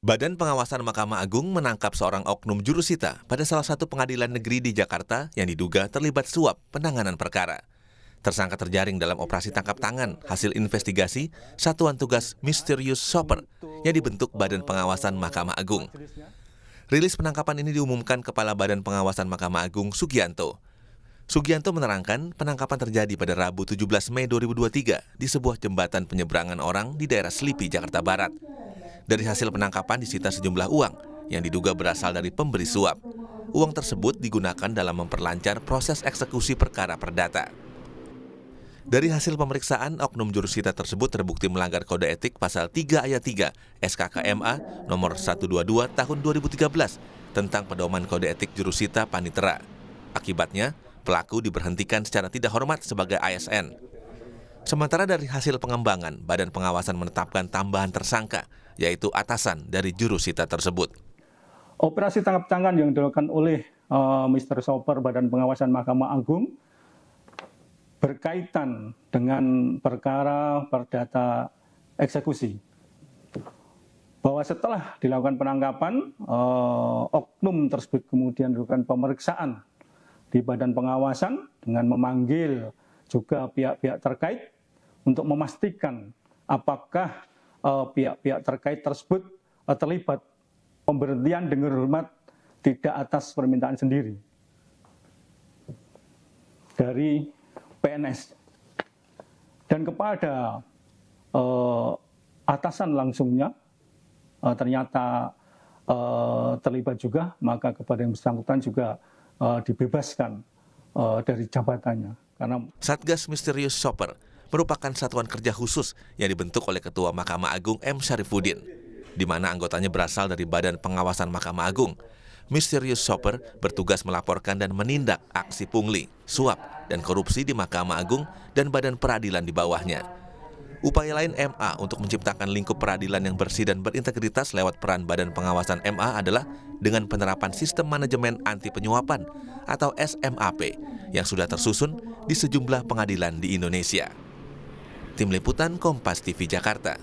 Badan Pengawasan Mahkamah Agung menangkap seorang oknum jurusita pada salah satu pengadilan negeri di Jakarta yang diduga terlibat suap penanganan perkara. Tersangka terjaring dalam operasi tangkap tangan hasil investigasi Satuan Tugas Mysterious Shopper yang dibentuk Badan Pengawasan Mahkamah Agung. Rilis penangkapan ini diumumkan Kepala Badan Pengawasan Mahkamah Agung Sugianto. Sugianto menerangkan penangkapan terjadi pada Rabu 17 Mei 2023 di sebuah jembatan penyeberangan orang di daerah Selipi, Jakarta Barat. Dari hasil penangkapan disita sejumlah uang yang diduga berasal dari pemberi suap. Uang tersebut digunakan dalam memperlancar proses eksekusi perkara perdata. Dari hasil pemeriksaan, oknum jurusita tersebut terbukti melanggar kode etik pasal 3 ayat 3 SKKMA nomor 122 tahun 2013 tentang pedoman kode etik jurusita panitera. Akibatnya, pelaku diberhentikan secara tidak hormat sebagai ASN. Sementara dari hasil pengembangan, Badan Pengawasan menetapkan tambahan tersangka, yaitu atasan dari jurusita tersebut. Operasi tangkap tangan yang dilakukan oleh Mr. Shopper Badan Pengawasan Mahkamah Agung berkaitan dengan perkara perdata eksekusi. Bahwa setelah dilakukan penangkapan, oknum tersebut kemudian dilakukan pemeriksaan di Badan Pengawasan dengan memanggil juga pihak-pihak terkait untuk memastikan apakah pihak-pihak terkait tersebut terlibat pemberhentian dengan hormat tidak atas permintaan sendiri dari PNS. Dan kepada atasan langsungnya ternyata terlibat juga, maka kepada yang bersangkutan juga dibebaskan dari jabatannya. Karena Satgas Mysterious Shopper merupakan satuan kerja khusus yang dibentuk oleh Ketua Mahkamah Agung M. Syarifuddin, di mana anggotanya berasal dari Badan Pengawasan Mahkamah Agung. Mysterious Shopper bertugas melaporkan dan menindak aksi pungli, suap, dan korupsi di Mahkamah Agung dan badan peradilan di bawahnya. Upaya lain MA untuk menciptakan lingkup peradilan yang bersih dan berintegritas lewat peran Badan Pengawasan MA adalah dengan penerapan Sistem Manajemen Anti Penyuapan atau SMAP yang sudah tersusun di sejumlah pengadilan di Indonesia. Tim Liputan Kompas TV Jakarta.